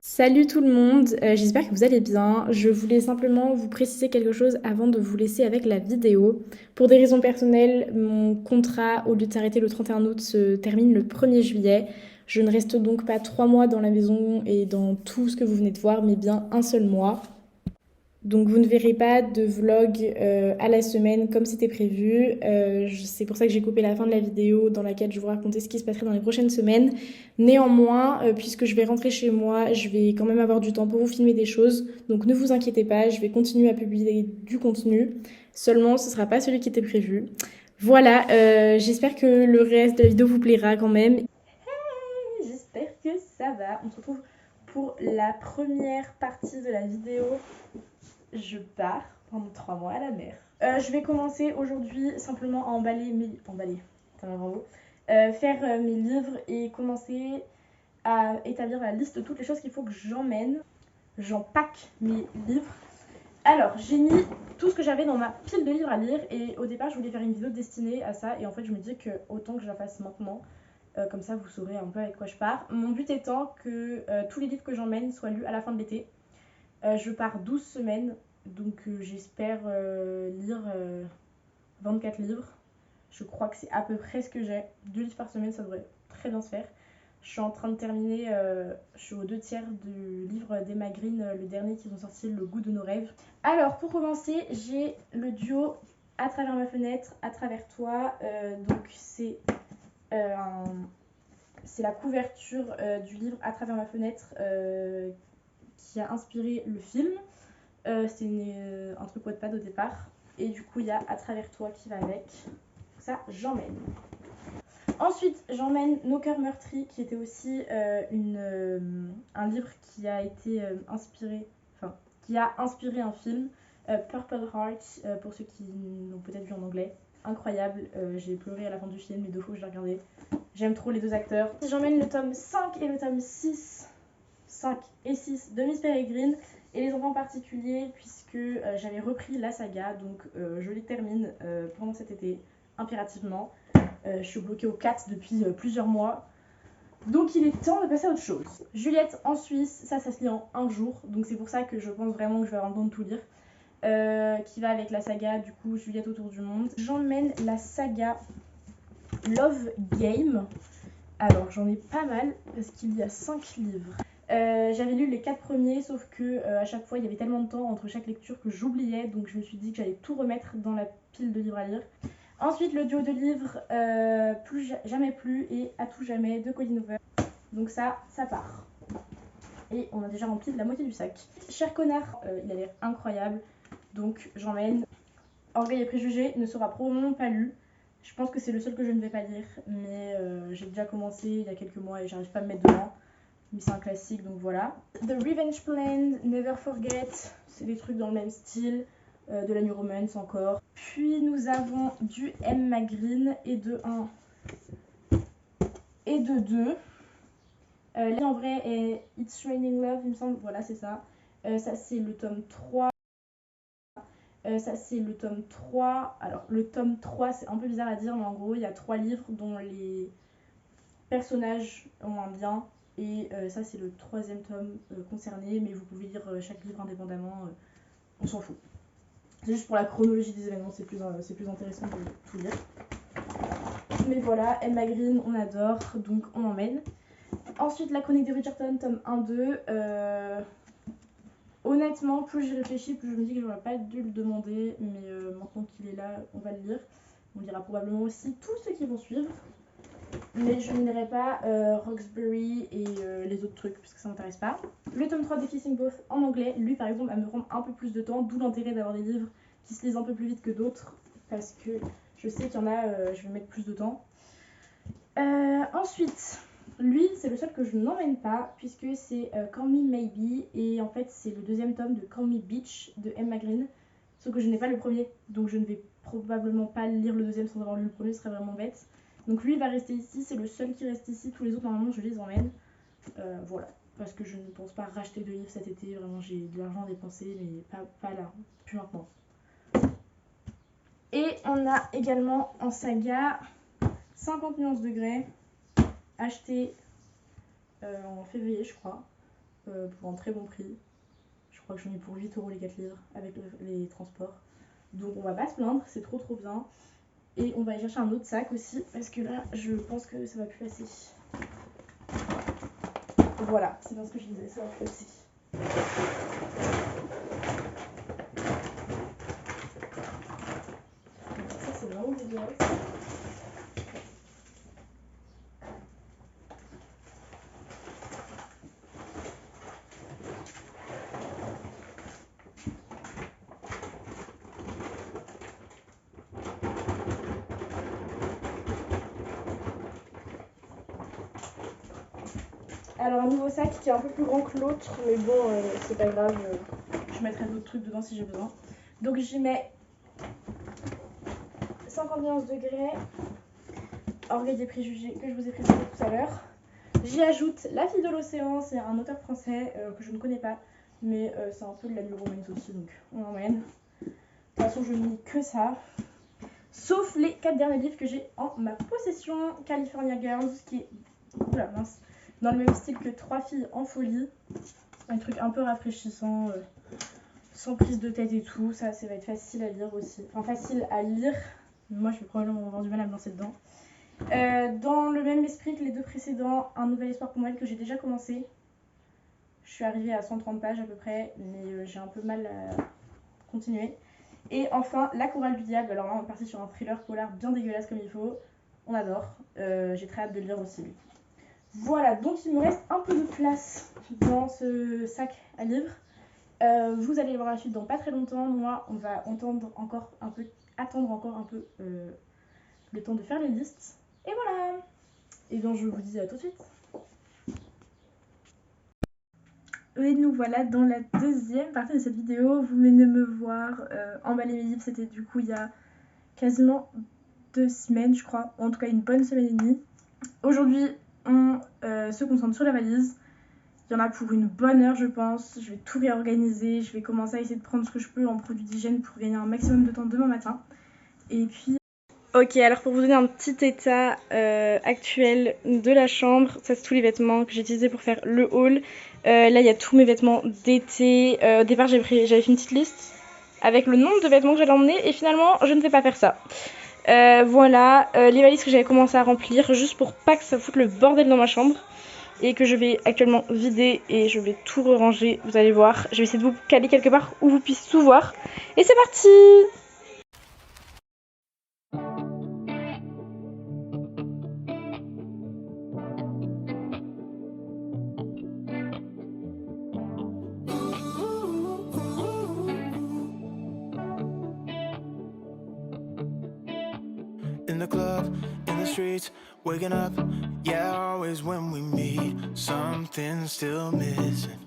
Salut tout le monde, j'espère que vous allez bien. Je voulais simplement vous préciser quelque chose avant de vous laisser avec la vidéo. Pour des raisons personnelles, mon contrat, au lieu de s'arrêter le 31 août, se termine le 1er juillet. Je ne reste donc pas 3 mois dans la maison et dans tout ce que vous venez de voir, mais bien un seul mois. Donc vous ne verrez pas de vlog à la semaine comme c'était prévu. C'est pour ça que j'ai coupé la fin de la vidéo dans laquelle je vous racontais ce qui se passerait dans les prochaines semaines. Néanmoins, puisque je vais rentrer chez moi, je vais quand même avoir du temps pour vous filmer des choses. Donc ne vous inquiétez pas, je vais continuer à publier du contenu. Seulement, ce ne sera pas celui qui était prévu. Voilà, j'espère que le reste de la vidéo vous plaira quand même. J'espère que ça va. On se retrouve pour la première partie de la vidéo. Je pars pendant 3 mois à la mer. Je vais commencer aujourd'hui simplement à emballer mes... Emballer, c'est un grand mot. Faire mes livres et commencer à établir la liste de toutes les choses qu'il faut que j'emmène. J'empaque mes livres. Alors, j'ai mis tout ce que j'avais dans ma pile de livres à lire et au départ, je voulais faire une vidéo destinée à ça et en fait, je me dis que autant que je la fasse maintenant. Comme ça, vous saurez un peu avec quoi je pars. Mon but étant que tous les livres que j'emmène soient lus à la fin de l'été. Je pars 12 semaines, donc j'espère lire 24 livres. Je crois que c'est à peu près ce que j'ai. 2 livres par semaine, ça devrait très bien se faire. Je suis en train de terminer, je suis aux 2 tiers du livre d'Emma Green, le dernier qu'ils ont sorti, Le goût de nos rêves. Alors, pour commencer, j'ai le duo À travers ma fenêtre, à travers toi. Donc, un- c'est la couverture du livre À travers ma fenêtre qui a inspiré le film. C'est un truc Wattpad au départ. Et du coup, il y a À travers toi qui va avec. Ça, j'emmène. Ensuite, j'emmène Nos cœurs meurtris, qui était aussi un livre qui a été inspiré, enfin, qui a inspiré un film, Purple Heart, pour ceux qui l'ont peut-être vu en anglais. Incroyable, j'ai pleuré à la fin du film les 2 fois que je l'ai regardé. J'aime trop les 2 acteurs. J'emmène le tome 5 et le tome 6 5 et 6 de Miss Peregrine et les enfants en particulier puisque j'avais repris la saga donc je les termine pendant cet été impérativement. Je suis bloquée au 4 depuis plusieurs mois donc il est temps de passer à autre chose. Juliette en Suisse, ça se lit en un jour donc c'est pour ça que je pense vraiment que je vais avoir le temps de tout lire. Qui va avec la saga du coup Juliette autour du monde. J'emmène la saga Love Game. Alors j'en ai pas mal parce qu'il y a 5 livres. J'avais lu les 4 premiers, sauf que à chaque fois il y avait tellement de temps entre chaque lecture que j'oubliais, donc je me suis dit que j'allais tout remettre dans la pile de livres à lire. Ensuite, le duo de livres Plus jamais plus et À tout jamais de Colleen Hoover. Donc ça part. Et on a déjà rempli la moitié du sac. Cher connard, il a l'air incroyable, donc j'emmène. Orgueil et préjugés ne sera probablement pas lu. Je pense que c'est le seul que je ne vais pas lire, mais j'ai déjà commencé il y a quelques mois et j'arrive pas à me mettre dedans. Mais c'est un classique, donc voilà. The Revenge Plan, Never Forget, c'est des trucs dans le même style, de la New Romance encore. Puis nous avons du Emma Green et de 1 et de 2. En vrai est It's Raining Love, il me semble, voilà c'est ça. Ça c'est le tome 3. Ça c'est le tome 3. Alors le tome 3 c'est un peu bizarre à dire, mais en gros il y a 3 livres dont les personnages ont un lien. Et ça c'est le 3e tome concerné, mais vous pouvez lire chaque livre indépendamment, on s'en fout. C'est juste pour la chronologie des événements, c'est plus intéressant de tout lire. Mais voilà, Emma Green, on adore, donc on emmène. Ensuite, La Chronique de Bridgerton, tome 1-2. Honnêtement, plus j'y réfléchis, plus je me dis que j'aurais pas dû le demander, mais maintenant qu'il est là, on va le lire. On lira probablement aussi tous ceux qui vont suivre. Mais je ne lirai pas Roxbury et les autres trucs parce que ça m'intéresse pas. Le tome 3 de Kissing Booth en anglais, lui par exemple, va me prendre un peu plus de temps, d'où l'intérêt d'avoir des livres qui se lisent un peu plus vite que d'autres parce que je sais qu'il y en a, je vais mettre plus de temps. Ensuite, lui, c'est le seul que je n'emmène pas puisque c'est Call Me Maybe et en fait c'est le 2e tome de Call Me Beach de Emma Green. Sauf que je n'ai pas le premier, donc je ne vais probablement pas lire le 2e sans avoir lu le premier, ce serait vraiment bête. Donc lui il va rester ici, c'est le seul qui reste ici, tous les autres normalement je les emmène. Voilà, parce que je ne pense pas racheter de livres cet été, vraiment j'ai de l'argent à dépenser, mais pas là, plus maintenant. Et on a également en saga 50 nuances de Grey, acheté en février je crois. pour un très bon prix. Je crois que j'en ai pour 8 € les 4 livres avec les transports. Donc on va pas se plaindre, c'est trop trop bien. Et on va aller chercher un autre sac aussi parce que là je pense que ça va plus passer. Voilà, c'est bien ce que je disais, ça va plus passer. Ça c'est vraiment dégueulasse. Alors un nouveau sac qui est un peu plus grand que l'autre, mais bon, c'est pas grave, je mettrai d'autres trucs dedans si j'ai besoin. Donc j'y mets 51 degrés, Orgueil des préjugés que je vous ai présenté tout à l'heure. J'y ajoute La fille de l'océan, c'est un auteur français que je ne connais pas, mais c'est un peu de la new romance aussi, donc on emmène. De toute façon, je ne lis que ça. Sauf les 4 derniers livres que j'ai en ma possession. California Girls, qui est mince, dans le même style que 3 filles en folie. Un truc un peu rafraîchissant, sans prise de tête et tout. Ça va être facile à lire aussi. Enfin, facile à lire. Moi, je vais probablement avoir du mal à me lancer dedans. Dans le même esprit que les deux précédents, Un nouvel espoir pour Noël que j'ai déjà commencé. Je suis arrivée à 130 pages à peu près, mais j'ai un peu mal à continuer. Et enfin, La chorale du diable. Alors là, on est parti sur un thriller polar bien dégueulasse comme il faut. On adore. J'ai très hâte de le lire aussi, lui. Voilà, donc il me reste un peu de place dans ce sac à livres. Vous allez voir la suite dans pas très longtemps. Moi, on va attendre encore un peu le temps de faire les listes. Et voilà. Et bien, je vous dis à tout de suite. Et nous voilà dans la deuxième partie de cette vidéo. Vous venez de me voir emballer mes livres. C'était du coup il y a quasiment 2 semaines, je crois. En tout cas, une bonne semaine et demie. Aujourd'hui, on se concentre sur la valise. Il y en a pour une bonne heure, je pense. Je vais tout réorganiser. Je vais commencer à essayer de prendre ce que je peux en produits d'hygiène pour gagner un maximum de temps demain matin. Et puis... Ok, alors pour vous donner un petit état actuel de la chambre, ça c'est tous les vêtements que j'ai utilisés pour faire le haul. Là, il y a tous mes vêtements d'été. Au départ, j'avais fait une petite liste avec le nombre de vêtements que j'allais emmener et finalement, je ne vais pas faire ça. Voilà, les valises que j'avais commencé à remplir juste pour pas que ça foute le bordel dans ma chambre et que je vais actuellement vider et je vais tout ranger, vous allez voir. Je vais essayer de vous caler quelque part où vous puissiez tout voir. Et c'est parti! In the club, in the streets, waking up, yeah, always when we meet, something's still missing.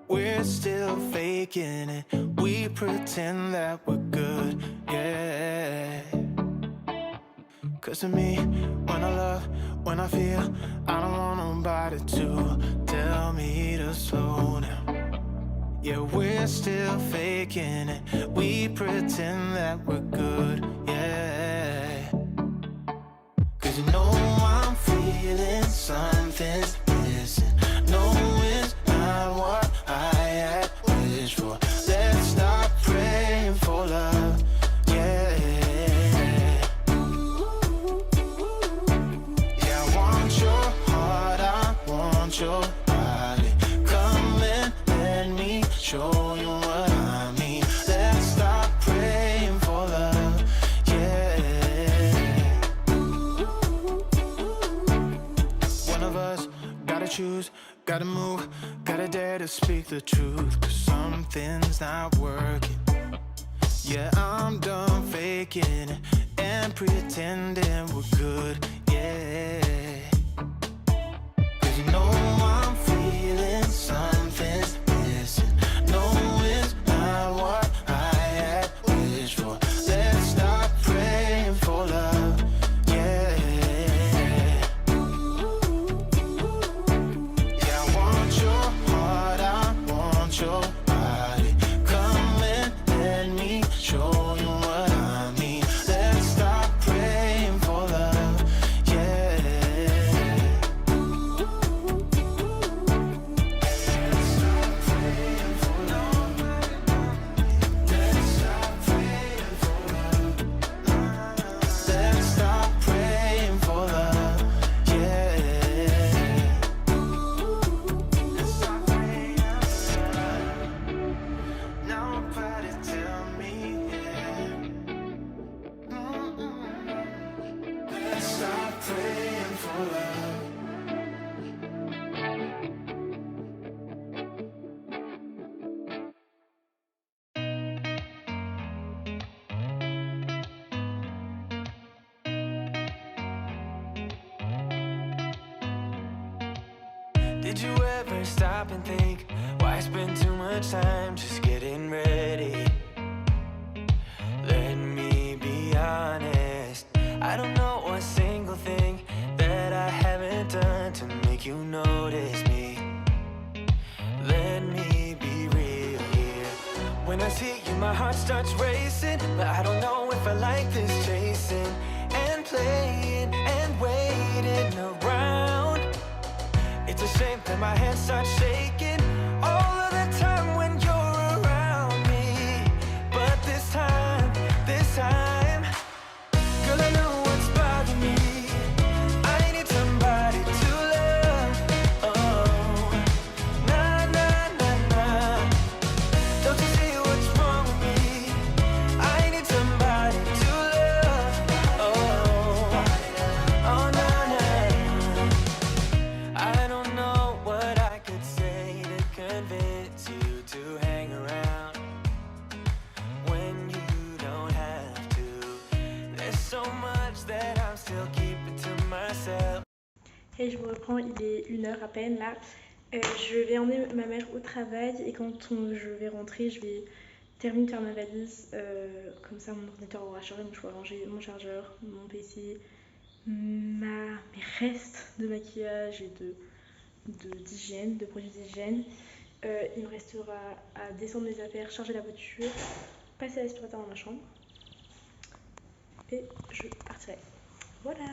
We're still faking it, we pretend that we're good, yeah. Cause to me, when I love, when I feel, I don't want nobody to tell me to slow down. Yeah, we're still faking it, we pretend that we're good, yeah. Cause you know I'm feeling something's missing. No, it's not what I had wished for. Let's stop praying for love, yeah. Yeah, I want your heart, I want your body. Come and let me show you what I mean. Let's stop praying for love, yeah. One of us gotta choose, gotta move, gotta dare to speak the truth. Cause something's not working. Yeah, I'm done faking it and pretending we're good, yeah. Cause you know I'm feeling something's missing. No, it's not what I had wished for. Let's stop praying for love, yeah. Yeah, I want your heart, I want your body. Come and let me show you what I mean. Let's stop praying for love, yeah. Did you ever stop and think, why spend too much time just getting ready? Let me be honest, I don't know one single thing that I haven't done to make you notice me. Let me be real here. When I see you, my heart starts racing, but I don't know if I like this chasing and playing and waiting around. It's a shame that my hands start shaking all of the time when you're around me. But this time, girl, I know what's bothering me. I need somebody to love. Oh, nah, nah, nah, nah. Don't you see what's wrong with me? I need somebody to love. Oh, oh, nah, nah. I don't know what I could say to convince you to hang around when you don't have to. There's so much that I'm still keeping to myself. Et je vous reprends, il est 1h à peine là. Je vais emmener ma mère au travail et quand je vais rentrer, je vais terminer de faire ma valise. Comme ça, mon ordinateur aura chargé, donc je pourrai ranger mon chargeur, mon PC, mes restes de maquillage et d'hygiène, de produits d'hygiène. Il me restera à descendre mes affaires, charger la voiture, passer l'aspirateur dans ma chambre et je partirai. Voilà.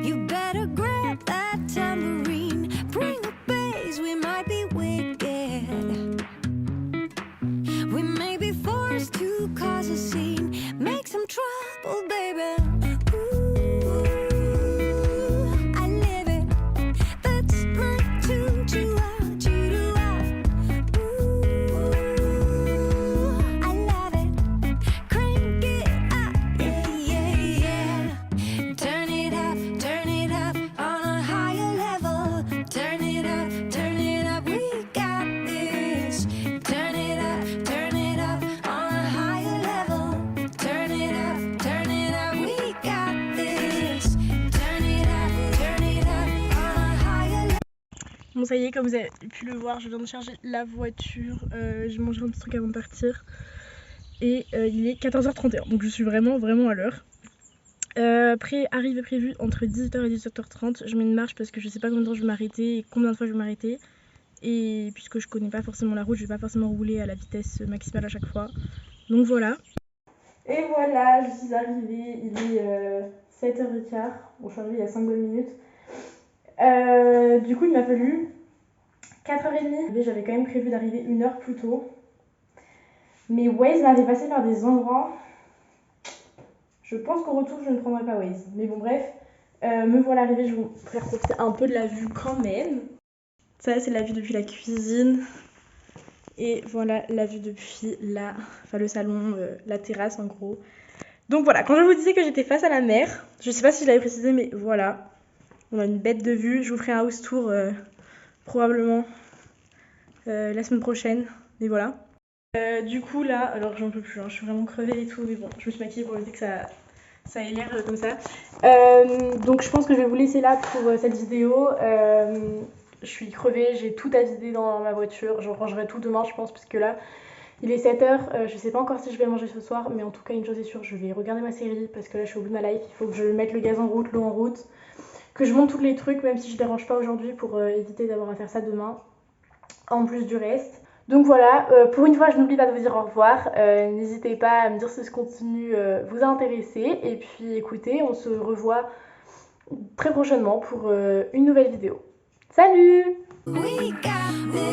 You better grab that tambourine, bring the bass, we might be wicked. We may be forced to cause a scene, make some trouble, baby. Ooh, I live it, that's my tune to out, you to out. Ooh, I love it, crank it up, yeah, yeah, yeah. Turn it up on a higher level. Turn it up, we got this. Turn it up on a higher level. Turn it up, we got this. Turn it up on a higher level. Bon, ça y est, comme vous avez pu le voir, je viens de charger la voiture. Je mangerai un petit truc avant de partir. Et il est 14h31, donc je suis vraiment à l'heure. Après, arrivée prévue entre 18h et 18h30. Je mets une marche parce que je sais pas combien de temps je vais m'arrêter et combien de fois je vais m'arrêter. Et puisque je connais pas forcément la route, je vais pas forcément rouler à la vitesse maximale à chaque fois. Donc voilà. Et voilà, je suis arrivée, il est 7h15. Bon, je suis arrivée il y a 5 bonnes minutes. Du coup, il m'a fallu 4h30. J'avais quand même prévu d'arriver 1h plus tôt. Mais Waze m'avait passé par des endroits. Je pense qu'au retour, je ne prendrai pas Waze. Mais bon, bref, me voilà arrivée. Je vais vous faire profiter un peu de la vue quand même. Ça, c'est la vue depuis la cuisine. Et voilà la vue depuis là, enfin le salon, la terrasse en gros. Donc voilà, quand je vous disais que j'étais face à la mer, je sais pas si je l'avais précisé, mais voilà. On a une bête de vue. Je vous ferai un house tour probablement la semaine prochaine. Mais voilà. Du coup là, alors j'en peux plus, hein, je suis vraiment crevée et tout, mais bon, je me suis maquillée pour éviter que ça ait l'air comme ça. Donc je pense que je vais vous laisser là pour cette vidéo. Je suis crevée, j'ai tout à vider dans ma voiture, je rangerai tout demain je pense, parce que là il est 7h, je sais pas encore si je vais manger ce soir, mais en tout cas une chose est sûre, je vais regarder ma série parce que là je suis au bout de ma life, il faut que je mette le gaz en route, l'eau en route, que je monte tous les trucs même si je les range pas aujourd'hui pour éviter d'avoir à faire ça demain, en plus du reste. Donc voilà, pour une fois je n'oublie pas de vous dire au revoir, n'hésitez pas à me dire si ce contenu vous a intéressé, et puis écoutez, on se revoit très prochainement pour une nouvelle vidéo. Salut! We got this.